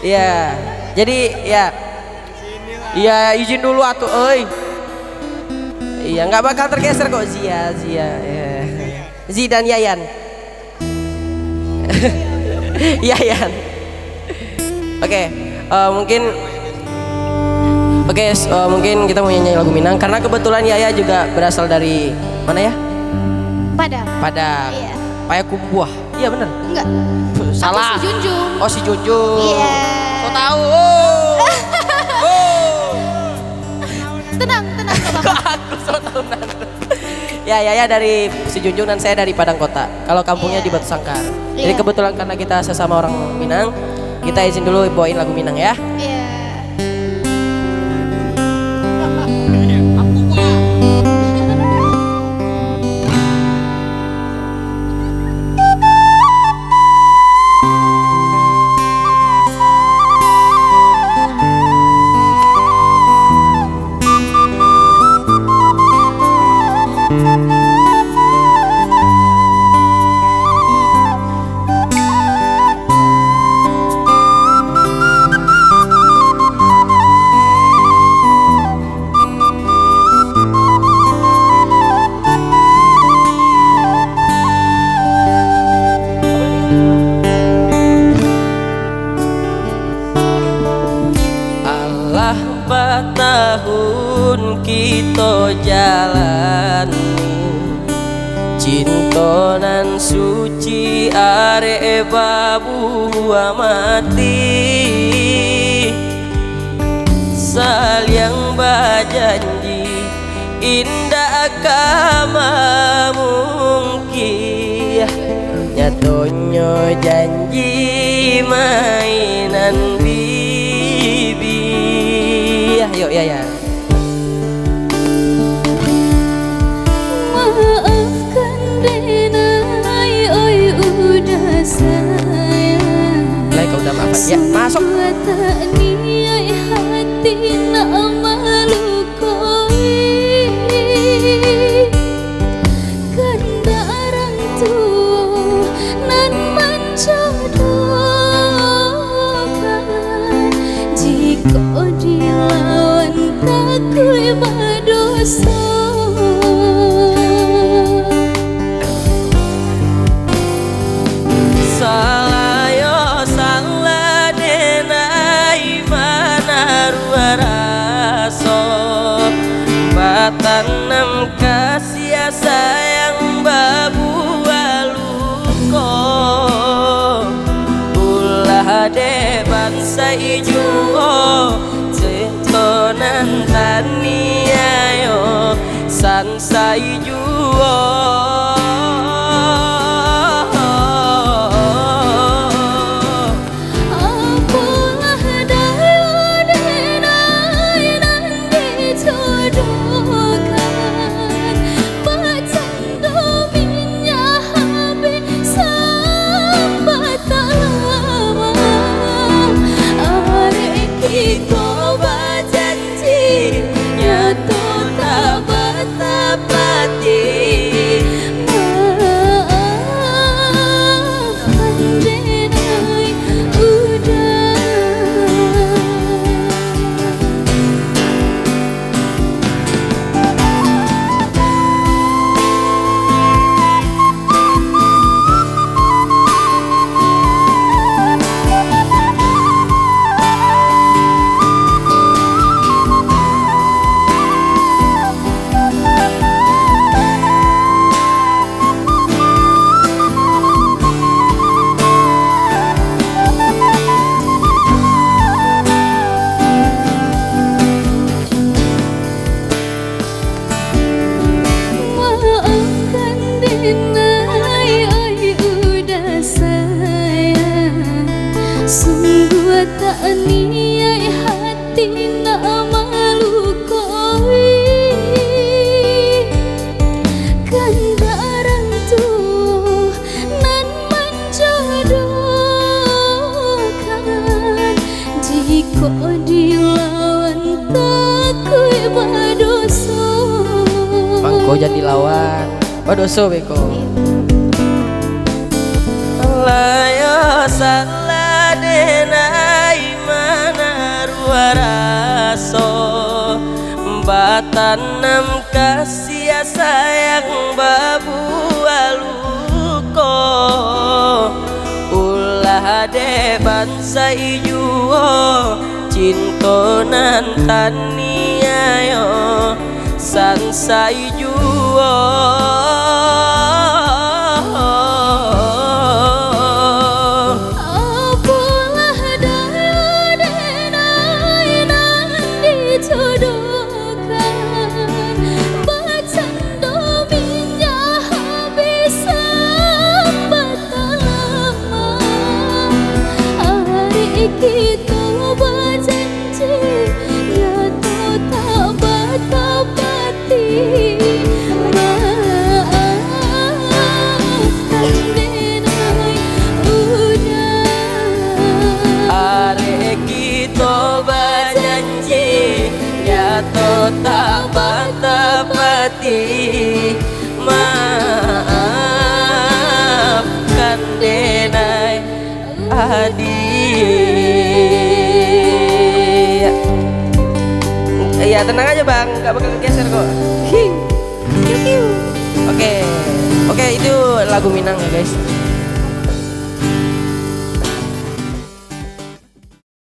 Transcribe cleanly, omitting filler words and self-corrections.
Iya. Jadi ya. Iya izin dulu atuh euy. Iya nggak bakal tergeser kok Zia. Ya. Zi dan Yayan. Yayan. Oke, mungkin kita mau nyanyi lagu Minang karena kebetulan Yaya juga berasal dari mana ya? Padang. Iya. Payakumbuh. Iya benar. Enggak. Salah. Aku si Junjung. Oh si Junjung. Iya. Kau tahu. Tenang. Kok aku so tahu nanti. Ya Yaya dari si Junjung dan saya dari Padang Kota. Kalau kampungnya di Batu Sangkar. Jadi kebetulan karena kita sesama orang Minang, kita izin dulu bawain lagu Minang ya. Iya. Tahun kita jalani cinta nan suci arek babu mati saling berjanji indah kama mungkin nyatonya janji mainan bibi. Yuk ya. Maafkan Denai, oi udah sayang. Lai kau udah maafkan ya, masuk. Tak niat hati nak melukoi. Kanda orang tua nan menjodohkan. Jika dilawan takui berdosa. Salah yo salah Denai mana ruaraso batanam kasih sayang babu aluko ulah de bangsa ijuo cetonan tania yo sansa ijuo. Kau jadi lawan, doso beko. Layo salah Denai Batanam kasih sayang babu aluko ulah de bansa ijuo cinto nan taniayo sansa ijuo kita berjanji ya to tak batapati maafkan denai udah are kita berjanji ya to tak batapati maafkan denai adi. Ya tenang aja bang, gak bakal geser kok. Oke, itu lagu Minang ya guys.